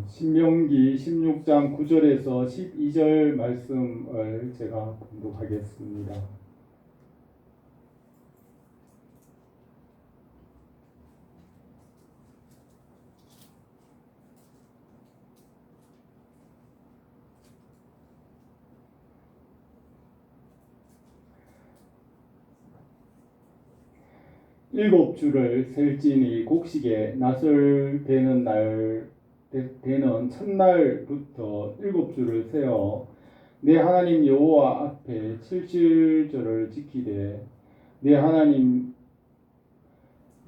신명기 16장 9절에서 12절 말씀을 제가 공독하겠습니다. 일곱 주를 셀지니 곡식에 낫을 되는 첫날부터 일곱 주를 세어 내 하나님 여호와 앞에 칠칠절을 지키되 내 하나님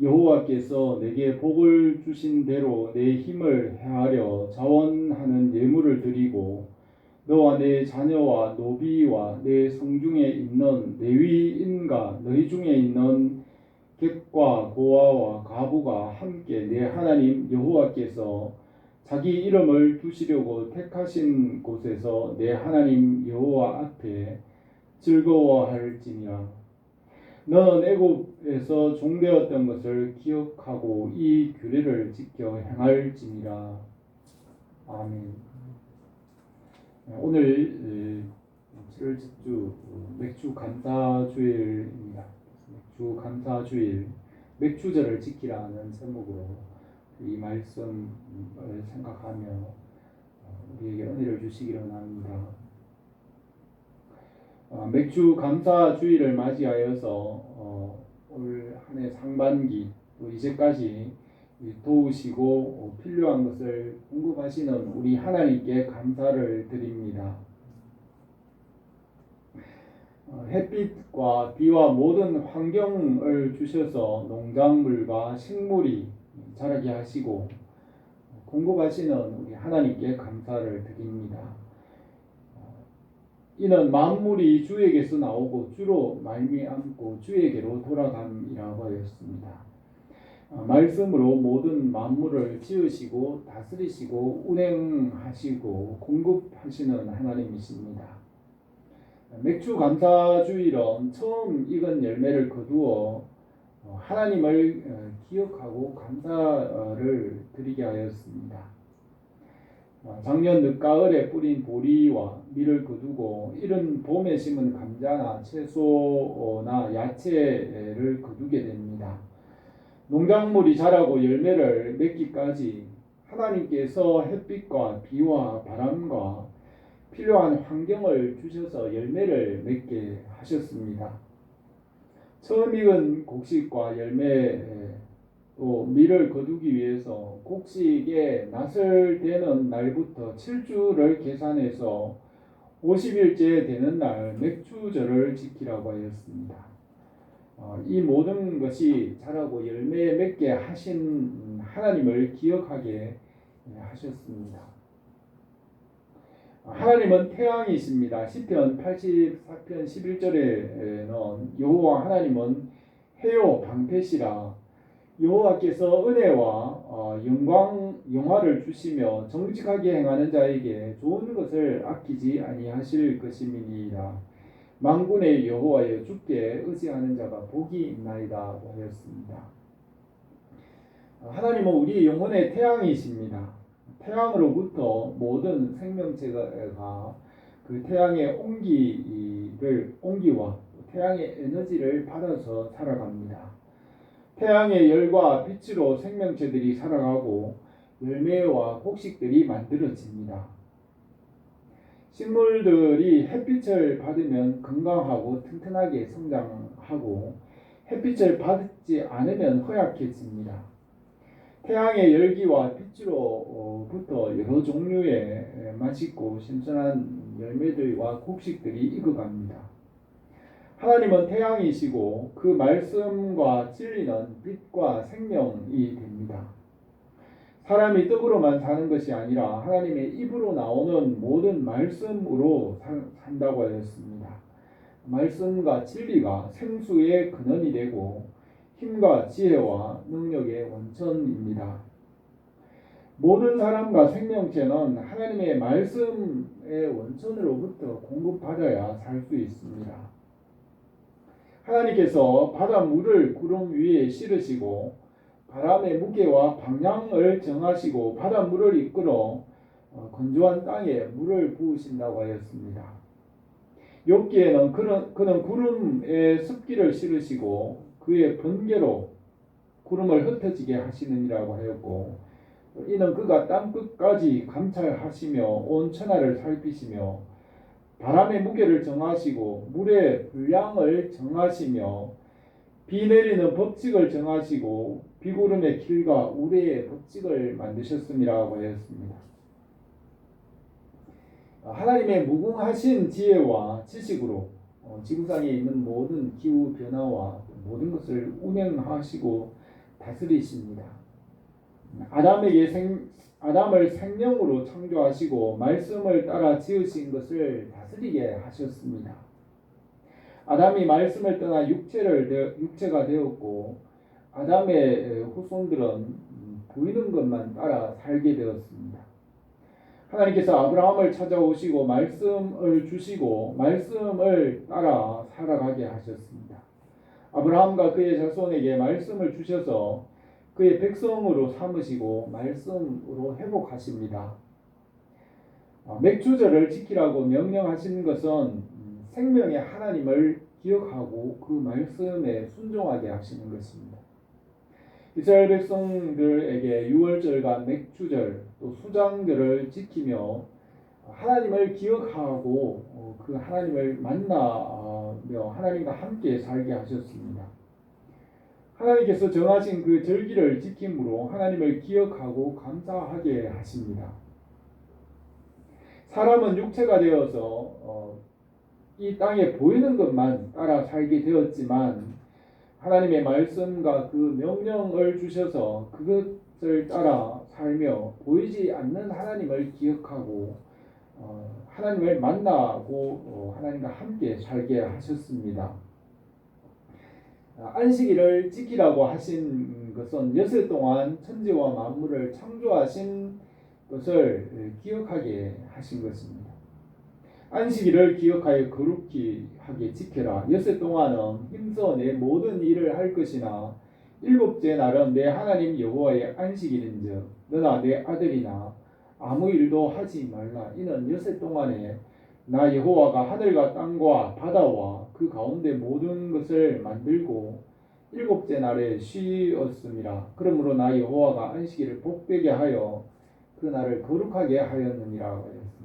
여호와께서 내게 복을 주신 대로 내 힘을 헤아려 자원하는 예물을 드리고 너와 내 자녀와 노비와 내 성중에 있는 레위인과 너희 중에 있는 객과 고아와 과부가 함께 내 하나님 여호와께서 자기 이름을 두시려고 택하신 곳에서 내 하나님 여호와 앞에 즐거워할지니라. 너는 애굽에서 종되었던 것을 기억하고 이 규례를 지켜 행할지니라. 아멘. 오늘 7월 주 맥주 감사주일입니다. 맥주 감사주일, 맥주절을 지키라는 제목으로 이 말씀을 생각하며 우리에게 은혜를 주시기를 원합니다. 맥주 감사주일을 맞이하여서 올 한 해 상반기 또 이제까지 도우시고 필요한 것을 공급하시는 우리 하나님께 감사를 드립니다. 햇빛과 비와 모든 환경을 주셔서 농작물과 식물이 자라게 하시고 공급하시는 우리 하나님께 감사를 드립니다. 이는 만물이 주에게서 나오고 주로 말미암고 주에게로 돌아감이라고 하였습니다. 말씀으로 모든 만물을 지으시고 다스리시고 운행하시고 공급하시는 하나님이십니다. 맥주 감사주일은 처음 익은 열매를 거두어 하나님을 기억하고 감사를 드리게 하였습니다. 작년 늦가을에 뿌린 보리와 밀을 거두고 이른 봄에 심은 감자나 채소나 야채를 거두게 됩니다. 농작물이 자라고 열매를 맺기까지 하나님께서 햇빛과 비와 바람과 필요한 환경을 주셔서 열매를 맺게 하셨습니다. 처음 익은 곡식과 열매 또 밀을 거두기 위해서 곡식에 낫을 되는 날부터 7주를 계산해서 50일째 되는 날 맥주절을 지키라고 하였습니다. 이 모든 것이 자라고 열매 맺게 하신 하나님을 기억하게 하셨습니다. 하나님은 태양이십니다. 시편 84편 11절에는 여호와 하나님은 해요 방패시라. 여호와께서 은혜와 영화를 주시며 정직하게 행하는 자에게 좋은 것을 아끼지 아니하실 것임이니라. 만군의 여호와여 주께 의지하는 자가 복이 있나이다 하였습니다. 하나님은 우리 영혼의 태양이십니다. 태양으로부터 모든 생명체가 그 태양의 온기와 태양의 에너지를 받아서 살아갑니다. 태양의 열과 빛으로 생명체들이 살아가고 열매와 곡식들이 만들어집니다. 식물들이 햇빛을 받으면 건강하고 튼튼하게 성장하고 햇빛을 받지 않으면 허약해집니다. 태양의 열기와 빛으로부터 여러 종류의 맛있고 신선한 열매들과 곡식들이 익어갑니다. 하나님은 태양이시고 그 말씀과 진리는 빛과 생명이 됩니다. 사람이 떡으로만 사는 것이 아니라 하나님의 입으로 나오는 모든 말씀으로 산다고 하였습니다. 말씀과 진리가 생수의 근원이 되고 힘과 지혜와 능력의 원천입니다. 모든 사람과 생명체는 하나님의 말씀의 원천으로부터 공급받아야 살 수 있습니다. 하나님께서 바닷물을 구름 위에 실으시고 바람의 무게와 방향을 정하시고 바닷물을 이끌어 건조한 땅에 물을 부으신다고 하였습니다. 욥기에는 그는 구름에 습기를 실으시고 그의 번개로 구름을 흩어지게 하시느니라고 하였고, 이는 그가 땅 끝까지 감찰하시며 온 천하를 살피시며 바람의 무게를 정하시고 물의 분량을 정하시며 비 내리는 법칙을 정하시고 비구름의 길과 우레의 법칙을 만드셨음이라고 하였습니다. 하나님의 무궁하신 지혜와 지식으로 지구상에 있는 모든 기후 변화와 모든 것을 운행하시고 다스리십니다. 아담을 생명으로 창조하시고 말씀을 따라 지으신 것을 다스리게 하셨습니다. 아담이 말씀을 떠나 육체가 되었고 아담의 후손들은 보이는 것만 따라 살게 되었습니다. 하나님께서 아브라함을 찾아오시고 말씀을 주시고 말씀을 따라 살아가게 하셨습니다. 아브라함과 그의 자손에게 말씀을 주셔서 그의 백성으로 삼으시고 말씀으로 회복하십니다. 맥주절을 지키라고 명령하신 것은 생명의 하나님을 기억하고 그 말씀에 순종하게 하시는 것입니다. 이스라엘 백성들에게 유월절과 맥주절 또 수장절을 지키며 하나님을 기억하고 그 하나님을 만나며 하나님과 함께 살게 하셨습니다. 하나님께서 정하신 그 절기를 지킴으로 하나님을 기억하고 감사하게 하십니다. 사람은 육체가 되어서 이 땅에 보이는 것만 따라 살게 되었지만 하나님의 말씀과 그 명령을 주셔서 그것을 따라 살며 보이지 않는 하나님을 기억하고 하나님을 만나고 하나님과 함께 살게 하셨습니다. 안식일을 지키라고 하신 것은 여섯 동안 천지와 만물을 창조하신 것을 기억하게 하신 것입니다. 안식일을 기억하여 거룩히 하게 지켜라. 여섯 동안은 힘써 내 모든 일을 할 것이나 일곱째 날은 내 하나님 여호와의 안식일인즉 너나 내 아들이나 아무 일도 하지 말라. 이는 여섯 동안에 나 여호와가 하늘과 땅과 바다와 그 가운데 모든 것을 만들고 일곱째 날에 쉬었음이라. 그러므로 나 여호와가 안식일을 복되게 하여 그 날을 거룩하게 하였느니라 하였습니다.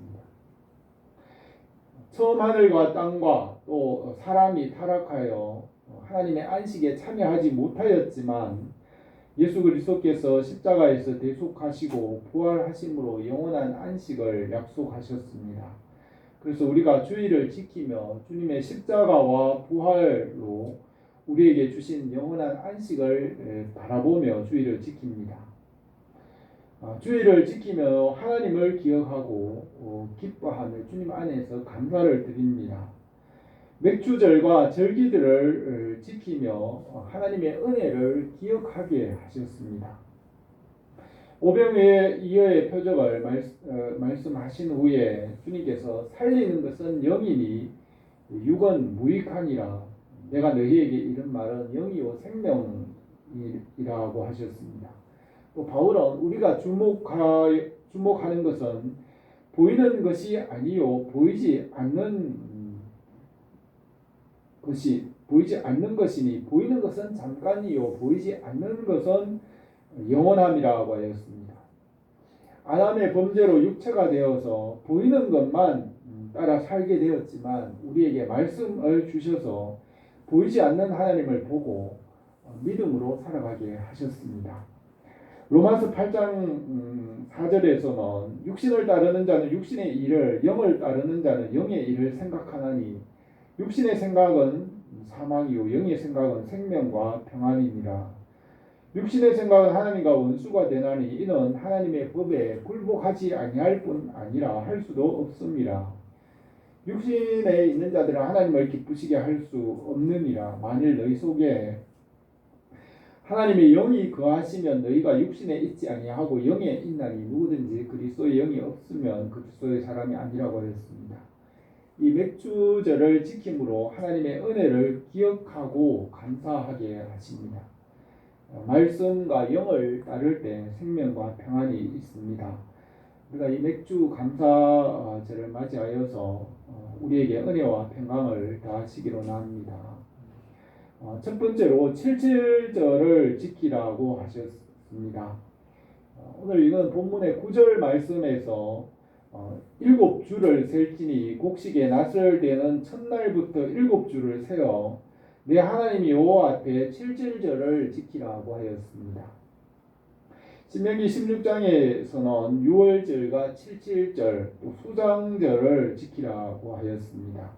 처음 하늘과 땅과 또 사람이 타락하여 하나님의 안식에 참여하지 못하였지만 예수 그리스도께서 십자가에서 대속하시고 부활하심으로 영원한 안식을 약속하셨습니다. 그래서 우리가 주일을 지키며 주님의 십자가와 부활로 우리에게 주신 영원한 안식을 바라보며 주일을 지킵니다. 주일을 지키며 하나님을 기억하고 기뻐하며 주님 안에서 감사를 드립니다. 맥주절과 절기들을 지키며 하나님의 은혜를 기억하게 하셨습니다. 오병이어의 이어의 표적을 말씀하신 후에 주님께서 살리는 것은 영이니 육은 무익하니라. 내가 너희에게 이른 말은 영이요 생명이라고 하셨습니다. 또 바울은 우리가 주목하는 것은 보이는 것이 아니요 보이지 않는 것이니 보이는 것은 잠깐이요 보이지 않는 것은 영원함이라고 하였습니다. 아담의 범죄로 육체가 되어서 보이는 것만 따라 살게 되었지만 우리에게 말씀을 주셔서 보이지 않는 하나님을 보고 믿음으로 살아가게 하셨습니다. 로마서 8장 4절에서는 육신을 따르는 자는 육신의 일을 영을 따르는 자는 영의 일을 생각하나니 육신의 생각은 사망이요 영의 생각은 생명과 평안이니라. 육신의 생각은 하나님과 원수가 되나니 이는 하나님의 법에 굴복하지 아니할 뿐 아니라 할 수도 없습니다. 육신에 있는 자들은 하나님을 기쁘시게 할 수 없느니라. 만일 너희 속에 하나님의 영이 거하시면 너희가 육신에 있지 아니하고 영에 있나니 누구든지 그리스도의 영이 없으면 그리스도의 사람이 아니라고 했습니다. 이 맥주절을 지킴으로 하나님의 은혜를 기억하고 감사하게 하십니다. 말씀과 영을 따를 때 생명과 평안이 있습니다. 우리가 이 맥주 감사절을 맞이하여서 우리에게 은혜와 평강을 더하시기로 나옵니다. 첫 번째로 77절을 지키라고 하셨습니다. 오늘 읽은 본문의 9절 말씀에서 7주를 셀지니 곡식에 낫을 대는 첫날부터 7주를 세어 내 하나님 여호와 앞에 77절을 지키라고 하였습니다. 신명기 16장에서는 6월절과 77절, 또 수장절을 지키라고 하였습니다.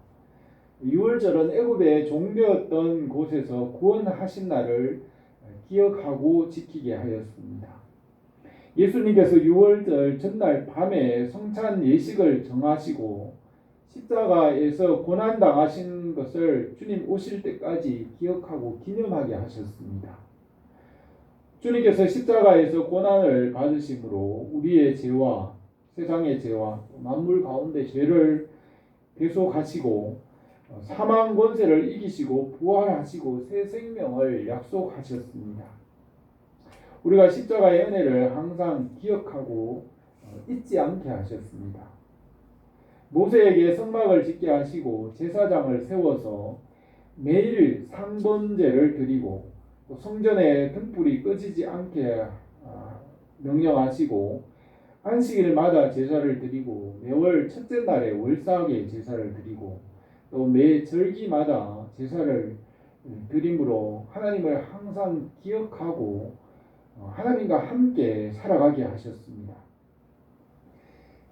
6월절은 애굽의 종되었던 곳에서 구원하신 날을 기억하고 지키게 하였습니다. 예수님께서 6월절 전날 밤에 성찬 예식을 정하시고 십자가에서 고난당하신 것을 주님 오실 때까지 기억하고 기념하게 하셨습니다. 주님께서 십자가에서 고난을 받으심으로 우리의 죄와 세상의 죄와 만물 가운데 죄를 대속하시고 사망 권세를 이기시고 부활하시고 새 생명을 약속하셨습니다. 우리가 십자가의 은혜를 항상 기억하고 잊지 않게 하셨습니다. 모세에게 성막을 짓게 하시고 제사장을 세워서 매일 상번제를 드리고 성전의 등불이 꺼지지 않게 명령하시고 안식일마다 제사를 드리고 매월 첫째 날에 월삭에 제사를 드리고 또 매 절기마다 제사를 드림으로 하나님을 항상 기억하고 하나님과 함께 살아가게 하셨습니다.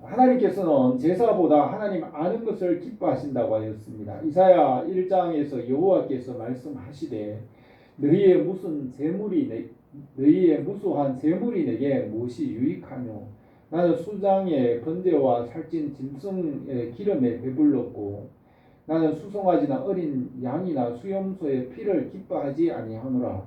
하나님께서는 제사보다 하나님 아는 것을 기뻐하신다고 하였습니다. 이사야 1장에서 여호와께서 말씀하시되 너희의 무수한 재물이 내게 무엇이 유익하뇨? 나는 수장의 번제와 살찐 짐승의 기름에 배불렀고 나는 수송아지나 어린 양이나 수염소의 피를 기뻐하지 아니하노라.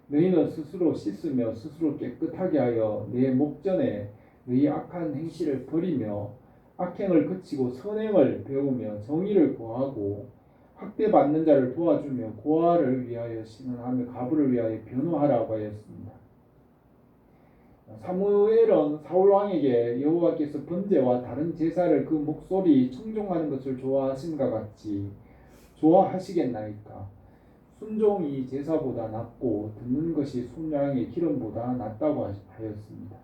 너희는 스스로 씻으며 스스로 깨끗하게 하여 내 목전에 너희 악한 행실을 버리며 악행을 그치고 선행을 배우며 정의를 구하고 학대받는 자를 도와주며 고아를 위하여 신원하며 가부를 위하여 변호하라고 하였습니다. 사무엘은 사울 왕에게 여호와께서 번제와 다른 제사를 그 목소리 청종하는 것을 좋아하신가 같이 좋아하시겠나이까? 순종이 제사보다 낫고 듣는 것이 순양의 기름보다 낫다고 하였습니다.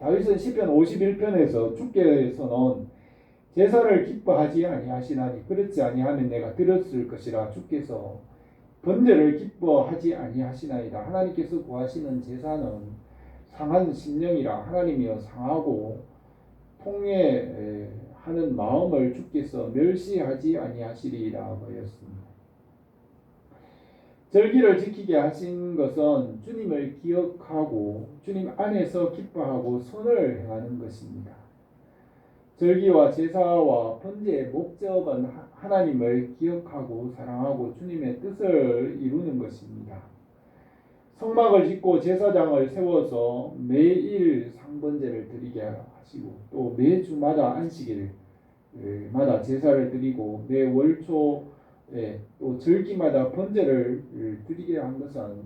다윗은 시편 51편에서 주께서는 제사를 기뻐하지 아니하시나니 그렇지 아니하면 내가 들었을 것이라. 주께서 번제를 기뻐하지 아니하시나이다. 하나님께서 구하시는 제사는 상한 심령이라. 하나님이여 상하고 통회하는 마음을 주께서 멸시하지 아니하시리라고 하였습니다. 절기를 지키게 하신 것은 주님을 기억하고 주님 안에서 기뻐하고 선을 행하는 것입니다. 절기와 제사와 번제의 목적은 하나님을 기억하고 사랑하고 주님의 뜻을 이루는 것입니다. 성막을 짓고 제사장을 세워서 매일 상번제를 드리게 하시고 또 매주마다 안식일마다 제사를 드리고 매 월초에 또 절기마다 번제를 드리게 한 것은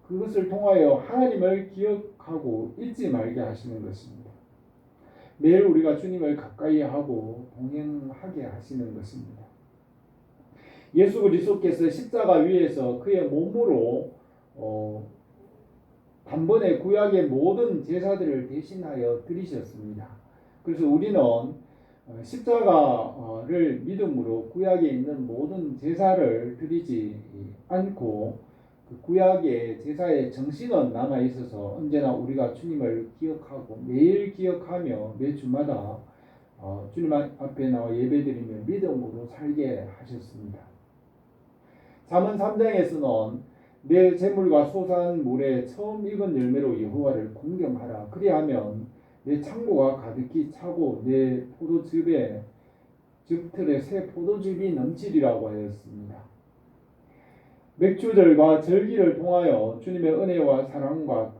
그것을 통하여 하나님을 기억하고 잊지 말게 하시는 것입니다. 매일 우리가 주님을 가까이 하고 동행하게 하시는 것입니다. 예수 그리스도께서 십자가 위에서 그의 몸으로 단번에 구약의 모든 제사들을 대신하여 드리셨습니다. 그래서 우리는 십자가를 믿음으로 구약에 있는 모든 제사를 드리지 않고 그 구약의 제사의 정신은 남아 있어서 언제나 우리가 주님을 기억하고 매일 기억하며 매주마다 주님 앞에 나와 예배드리며 믿음으로 살게 하셨습니다. 잠언 3장에서는 내 재물과 솟아난 처음 익은 열매로 여호와를 공경하라. 그리하면 내 창고가 가득히 차고 내 포도즙에 즙틀에 새 포도즙이 넘치리라고 하였습니다. 맥주절과 절기를 통하여 주님의 은혜와 사랑과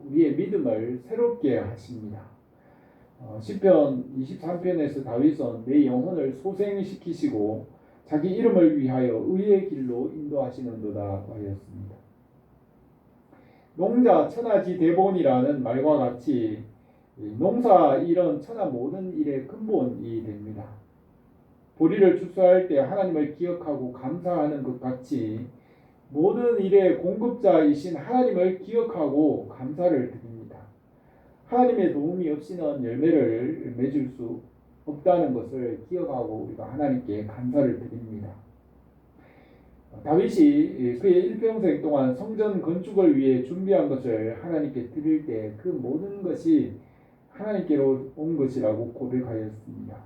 우리의 믿음을 새롭게 하십니다. 시편 23편에서 다윗은 내 영혼을 소생시키시고 자기 이름을 위하여 의의 길로 인도하시는도다 하였습니다. 농자 천하지대본이라는 말과 같이 농사 일은 천하 모든 일의 근본이 됩니다. 보리를 추수할 때 하나님을 기억하고 감사하는 것 같이 모든 일의 공급자이신 하나님을 기억하고 감사를 드립니다. 하나님의 도움이 없이는 열매를 맺을 수 없다는 것을 기억하고 우리가 하나님께 감사를 드립니다. 다윗이 그의 일평생 동안 성전 건축을 위해 준비한 것을 하나님께 드릴 때 그 모든 것이 하나님께로 온 것이라고 고백하였습니다.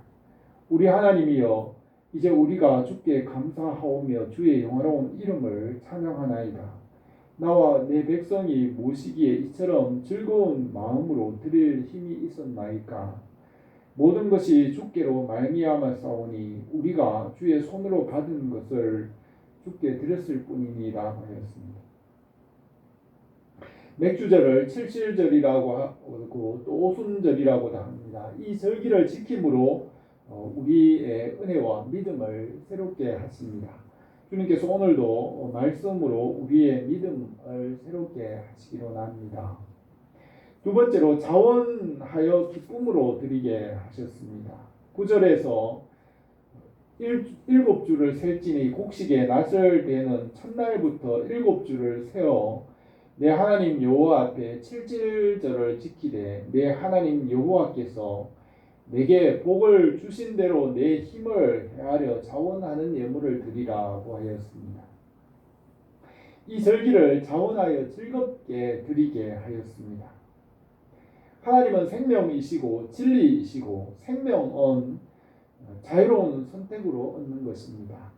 우리 하나님이여, 이제 우리가 주께 감사하오며 주의 영화로운 이름을 찬양하나이다. 나와 내 백성이 모시기에 이처럼 즐거운 마음으로 드릴 힘이 있었나이까. 모든 것이 주께로 말미암아 싸우니 우리가 주의 손으로 받은 것을 주께 드렸을 뿐이니라 하였습니다. 맥주절을 칠칠절이라고 하고 또 오순절이라고도 합니다. 이 절기를 지킴으로 우리의 은혜와 믿음을 새롭게 하십니다. 주님께서 오늘도 말씀으로 우리의 믿음을 새롭게 하시기로 합니다. 두 번째로 자원하여 기쁨으로 드리게 하셨습니다. 9절에서 일곱 주를 셀지니 곡식에 낫을 대는 첫날부터 일곱 주를 세어 내 하나님 여호와 앞에 칠칠절을 지키되 내 하나님 여호와께서 내게 복을 주신 대로 내 힘을 헤아려 자원하는 예물을 드리라고 하였습니다. 이 절기를 자원하여 즐겁게 드리게 하였습니다. 하나님은 생명이시고 진리이시고 생명은 자유로운 선택으로 얻는 것입니다.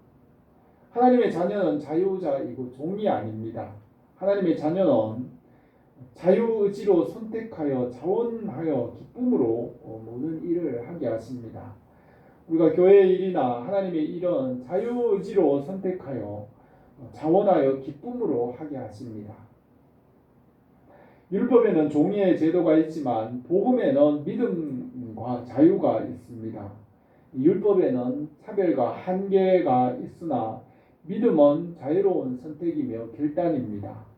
하나님의 자녀는 자유자이고 종이 아닙니다. 하나님의 자녀는 자유의지로 선택하여 자원하여 기쁨으로 모든 일을 하게 하십니다. 우리가 교회의 일이나 하나님의 일은 자유의지로 선택하여 자원하여 기쁨으로 하게 하십니다. 율법에는 종의의 제도가 있지만 복음에는 믿음과 자유가 있습니다. 율법에는 차별과 한계가 있으나 믿음은 자유로운 선택이며 결단입니다.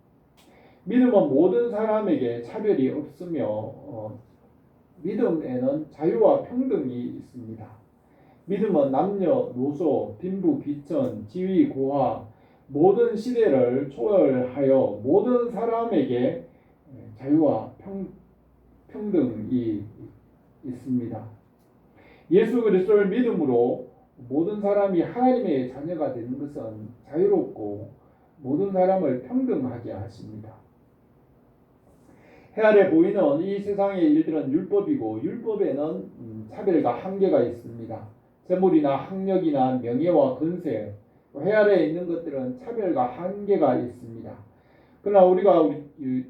믿음은 모든 사람에게 차별이 없으며 믿음에는 자유와 평등이 있습니다. 믿음은 남녀, 노소, 빈부, 귀천, 지위, 고하 모든 시대를 초월하여 모든 사람에게 자유와 평등이 있습니다. 예수 그리스도를 믿음으로 모든 사람이 하나님의 자녀가 되는 것은 자유롭고 모든 사람을 평등하게 하십니다. 해 아래 보이는 이 세상의 일들은 율법이고 율법에는 차별과 한계가 있습니다. 재물이나 학력이나 명예와 권세, 해 아래에 있는 것들은 차별과 한계가 있습니다. 그러나 우리가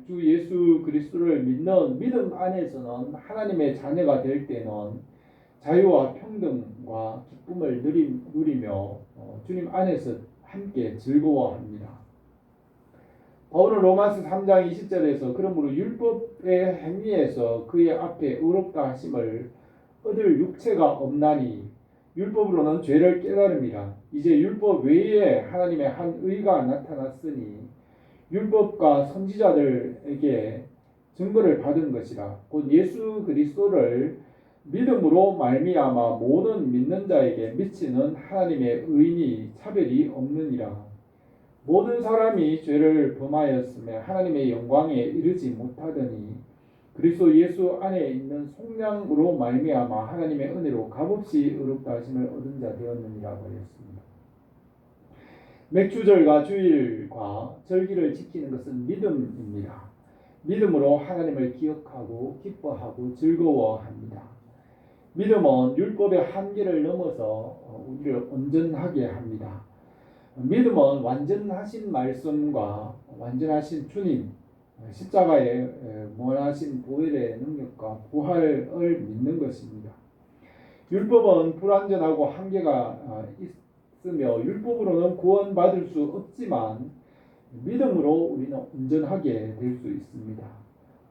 주 예수 그리스도를 믿는 믿음 안에서는 하나님의 자녀가 될 때는 자유와 평등과 기쁨을 누리며 주님 안에서 함께 즐거워합니다. 바울은 로마서 3장 20절에서 그러므로 율법의 행위에서 그의 앞에 의롭다 하심을 얻을 육체가 없나니 율법으로는 죄를 깨달음이라. 이제 율법 외에 하나님의 한 의가 나타났으니 율법과 선지자들에게 증거를 받은 것이라. 곧 예수 그리스도를 믿음으로 말미암아 모든 믿는 자에게 미치는 하나님의 의인이 차별이 없느니라. 모든 사람이 죄를 범하였으며 하나님의 영광에 이르지 못하더니 그리스도 예수 안에 있는 속량으로 말미암아 하나님의 은혜로 값없이 의롭다 하심을 얻은 자 되었느니라고 하였습니다. 맥주절과 주일과 절기를 지키는 것은 믿음입니다. 믿음으로 하나님을 기억하고 기뻐하고 즐거워합니다. 믿음은 율법의 한계를 넘어서 우리를 온전하게 합니다. 믿음은 완전하신 말씀과 완전하신 주님, 십자가의 무한하신 보혈의 능력과 부활을 믿는 것입니다. 율법은 불완전하고 한계가 있으며 율법으로는 구원받을 수 없지만 믿음으로 우리는 온전하게 될 수 있습니다.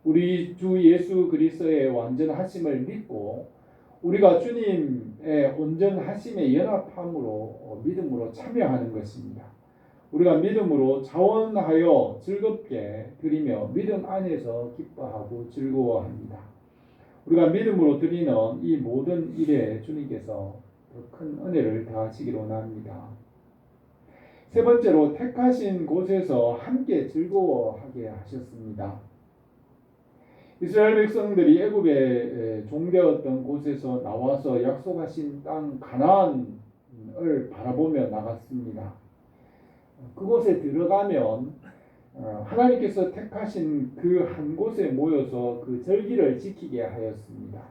우리 주 예수 그리스도의 완전하심을 믿고 우리가 주님의 온전하심에 연합함으로 믿음으로 참여하는 것입니다. 우리가 믿음으로 자원하여 즐겁게 드리며 믿음 안에서 기뻐하고 즐거워합니다. 우리가 믿음으로 드리는 이 모든 일에 주님께서 더 큰 은혜를 더하시기를 원합니다. 세 번째로 택하신 곳에서 함께 즐거워하게 하셨습니다. 이스라엘 백성들이 애굽에 종되었던 곳에서 나와서 약속하신 땅 가나안을 바라보며 나갔습니다. 그곳에 들어가면 하나님께서 택하신 그 한 곳에 모여서 그 절기를 지키게 하였습니다.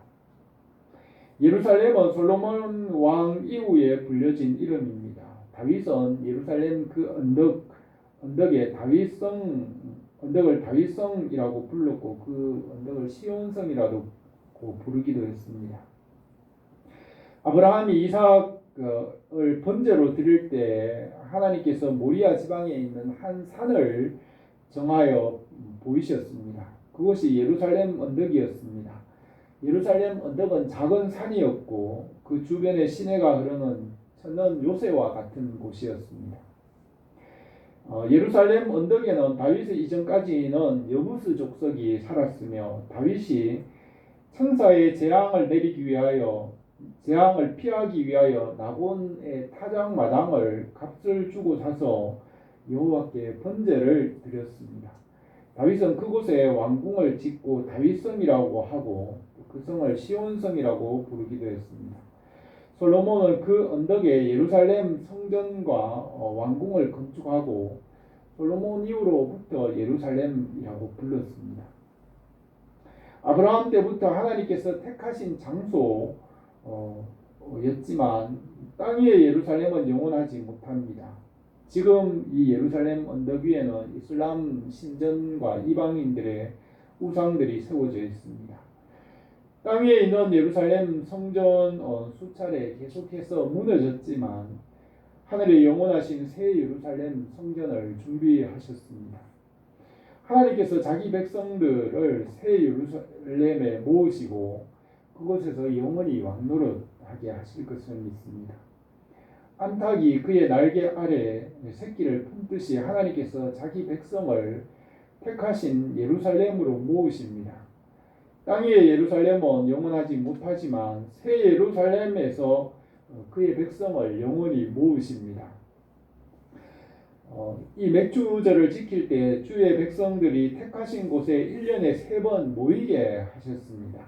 예루살렘은 솔로몬 왕 이후에 불려진 이름입니다. 다윗은 예루살렘 그 언덕에 언덕을 다윗성이라고 불렀고 그 언덕을 시온성이라고 부르기도 했습니다. 아브라함이 이삭을 번제로 드릴 때 하나님께서 모리아 지방에 있는 한 산을 정하여 보이셨습니다. 그것이 예루살렘 언덕이었습니다. 예루살렘 언덕은 작은 산이었고 그 주변에 시내가 흐르는 천연 요새와 같은 곳이었습니다. 예루살렘 언덕에는 다윗의 이전까지는 여부스 족속이 살았으며 다윗이 천사의 재앙을 피하기 위하여 나곤의 타작 마당을 값을 주고 사서 여호와께 번제를 드렸습니다. 다윗은 그곳에 왕궁을 짓고 다윗성이라고 하고 그 성을 시온성이라고 부르기도 했습니다. 솔로몬은 그 언덕에 예루살렘 성전과 왕궁을 건축하고 솔로몬 이후로부터 예루살렘이라고 불렀습니다. 아브라함 때부터 하나님께서 택하신 장소였지만 땅 위의 예루살렘은 영원하지 못합니다. 지금 이 예루살렘 언덕 위에는 이슬람 신전과 이방인들의 우상들이 세워져 있습니다. 땅 위에 있는 예루살렘 성전 수차례 계속해서 무너졌지만 하늘에 영원하신 새 예루살렘 성전을 준비하셨습니다. 하나님께서 자기 백성들을 새 예루살렘에 모으시고 그곳에서 영원히 왕노릇하게 하실 것을 믿습니다. 안탁이 그의 날개 아래 새끼를 품듯이 하나님께서 자기 백성을 택하신 예루살렘으로 모으십니다. 땅 위의 예루살렘은 영원하지 못하지만 새 예루살렘에서 그의 백성을 영원히 모으십니다. 이 맥주절을 지킬 때 주의 백성들이 택하신 곳에 1년에 3번 모이게 하셨습니다.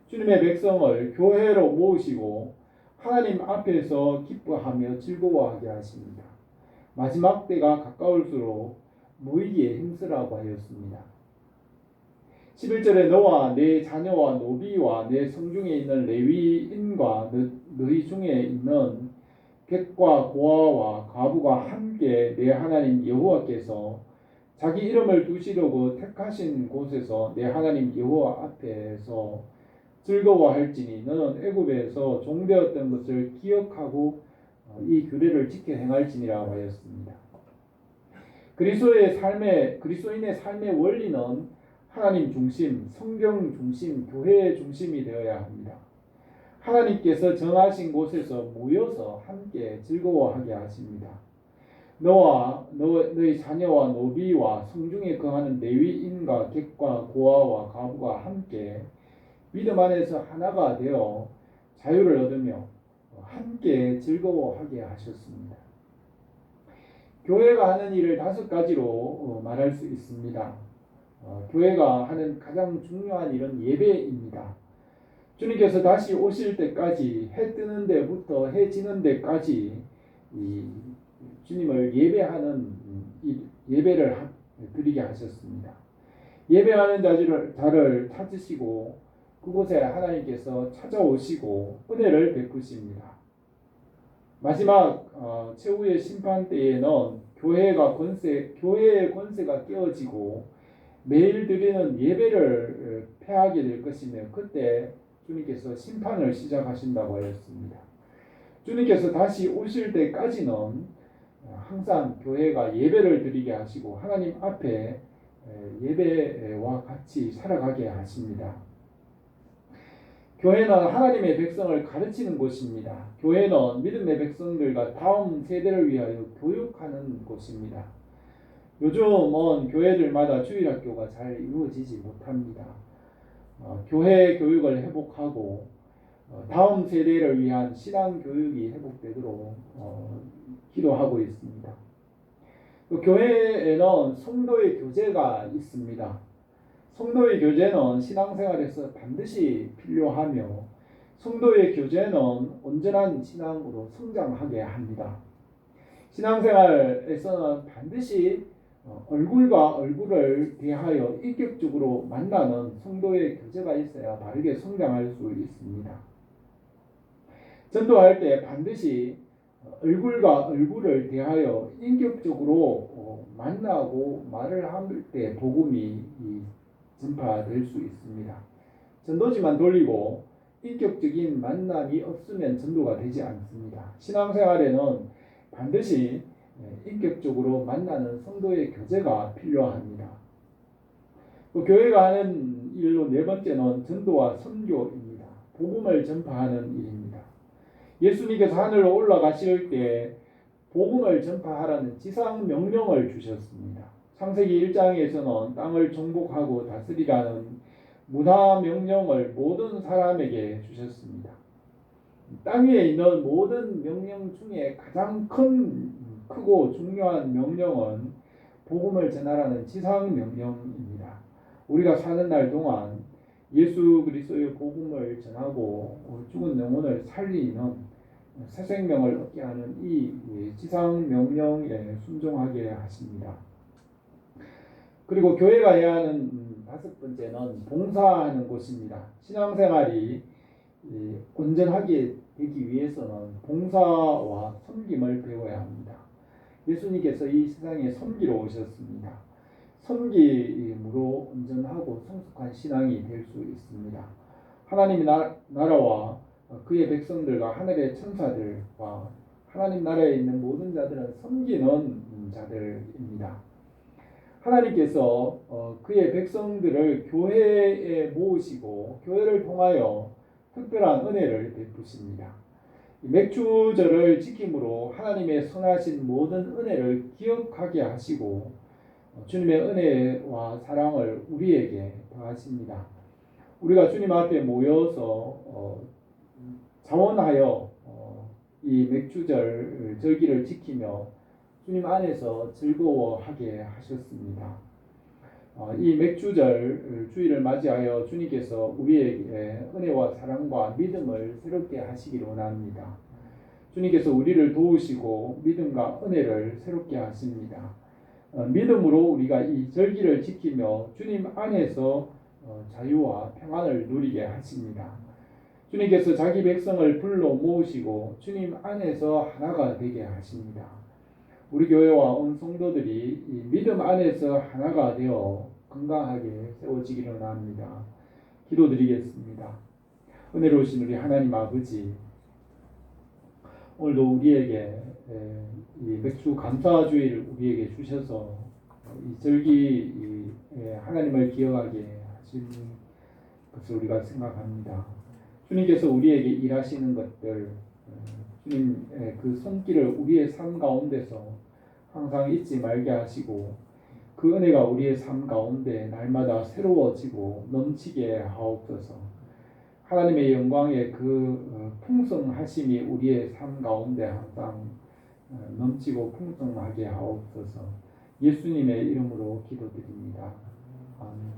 주님의 백성을 교회로 모으시고 하나님 앞에서 기뻐하며 즐거워하게 하십니다. 마지막 때가 가까울수록 모이기에 힘쓰라고 하였습니다. 11절에 너와 내 자녀와 노비와 내 성중에 있는 레위인과 너희 중에 있는 객과 고아와 과부가 함께 내 하나님 여호와께서 자기 이름을 두시려고 택하신 곳에서 내 하나님 여호와 앞에서 즐거워할지니 너는 애굽에서 종되었던 것을 기억하고 이 규례를 지켜 행할지니라 하였습니다. 그리스도인의 삶의 원리는 하나님 중심, 성경 중심, 교회 중심이 되어야 합니다. 하나님께서 정하신 곳에서 모여서 함께 즐거워하게 하십니다. 너희 자녀와 노비와 성중에 거하는 레위인과 객과 고아와 과부가 함께 믿음 안에서 하나가 되어 자유를 얻으며 함께 즐거워하게 하셨습니다. 교회가 하는 일을 5가지로 말할 수 있습니다. 교회가 하는 가장 중요한 일은 예배입니다. 주님께서 다시 오실 때까지 해 뜨는 데부터 해 지는 데까지 주님을 예배하는 예배를 드리게 하셨습니다. 예배하는 자를 찾으시고 그곳에 하나님께서 찾아오시고 은혜를 베푸십니다. 마지막 최후의 심판 때에는 교회의 권세가 깨어지고 매일 드리는 예배를 폐하게 될 것이며 그때 주님께서 심판을 시작하신다고 하였습니다. 주님께서 다시 오실 때까지는 항상 교회가 예배를 드리게 하시고 하나님 앞에 예배와 같이 살아가게 하십니다. 교회는 하나님의 백성을 가르치는 곳입니다. 교회는 믿음의 백성들과 다음 세대를 위하여 교육하는 곳입니다. 요즘은 교회들마다 주일학교가 잘 이루어지지 못합니다. 교회 교육을 회복하고 다음 세대를 위한 신앙 교육이 회복되도록 기도하고 있습니다. 또 교회에는 성도의 교제가 있습니다. 성도의 교제는 신앙생활에서 반드시 필요하며 성도의 교제는 온전한 신앙으로 성장하게 합니다. 신앙생활에서는 반드시 얼굴과 얼굴을 대하여 인격적으로 만나는 성도의 교제가 있어야 바르게 성장할 수 있습니다. 전도할 때 반드시 얼굴과 얼굴을 대하여 인격적으로 만나고 말을 할 때 복음이 전파될 수 있습니다. 전도지만 돌리고 인격적인 만남이 없으면 전도가 되지 않습니다. 신앙생활에는 반드시 인격적으로 만나는 성도의 교제가 필요합니다. 또 교회가 하는 일로 네 번째는 전도와 선교입니다. 복음을 전파하는 일입니다. 예수님께서 하늘로 올라가실 때 복음을 전파하라는 지상 명령을 주셨습니다. 창세기 1장에서는 땅을 정복하고 다스리라는 문화 명령을 모든 사람에게 주셨습니다. 땅 위에 있는 모든 명령 중에 가장 크고 중요한 명령은 복음을 전하라는 지상 명령입니다. 우리가 사는 날 동안 예수 그리스도의 복음을 전하고 죽은 영혼을 살리는 새 생명을 얻게 하는 이 지상 명령에 순종하게 하십니다. 그리고 교회가 해야 하는 다섯 번째는 봉사하는 곳입니다. 신앙생활이 온전하게 되기 위해서는 봉사와 섬김을 배워야 합니다. 예수님께서 이 세상에 섬기러 오셨습니다. 섬김으로 온전하고 성숙한 신앙이 될 수 있습니다. 하나님의 나라와 그의 백성들과 하늘의 천사들과 하나님 나라에 있는 모든 자들은 섬기는 자들입니다. 하나님께서 그의 백성들을 교회에 모으시고 교회를 통하여 특별한 은혜를 베푸십니다. 맥주절을 지킴으로 하나님의 선하신 모든 은혜를 기억하게 하시고 주님의 은혜와 사랑을 우리에게 더하십니다. 우리가 주님 앞에 모여서 자원하여 이 맥주절 절기를 지키며 주님 안에서 즐거워하게 하셨습니다. 이 맥주절 주일을 맞이하여 주님께서 우리에게 은혜와 사랑과 믿음을 새롭게 하시기를 원합니다. 주님께서 우리를 도우시고 믿음과 은혜를 새롭게 하십니다. 믿음으로 우리가 이 절기를 지키며 주님 안에서 자유와 평안을 누리게 하십니다. 주님께서 자기 백성을 불러 모으시고 주님 안에서 하나가 되게 하십니다. 우리 교회와 온 성도들이 이 믿음 안에서 하나가 되어 건강하게 세워지기를 원합니다. 기도드리겠습니다. 은혜로우신 우리 하나님 아버지, 오늘도 우리에게 이 맥주 감사주의를 우리에게 주셔서 이 절기 하나님을 기억하게 하신 것을 우리가 생각합니다. 주님께서 우리에게 일하시는 것들, 주님의 그 손길을 우리의 삶 가운데서 항상 잊지 말게 하시고 그 은혜가 우리의 삶 가운데 날마다 새로워지고 넘치게 하옵소서. 하나님의 영광의 그 풍성하심이 우리의 삶 가운데 항상 넘치고 풍성하게 하옵소서. 예수님의 이름으로 기도드립니다. 아멘.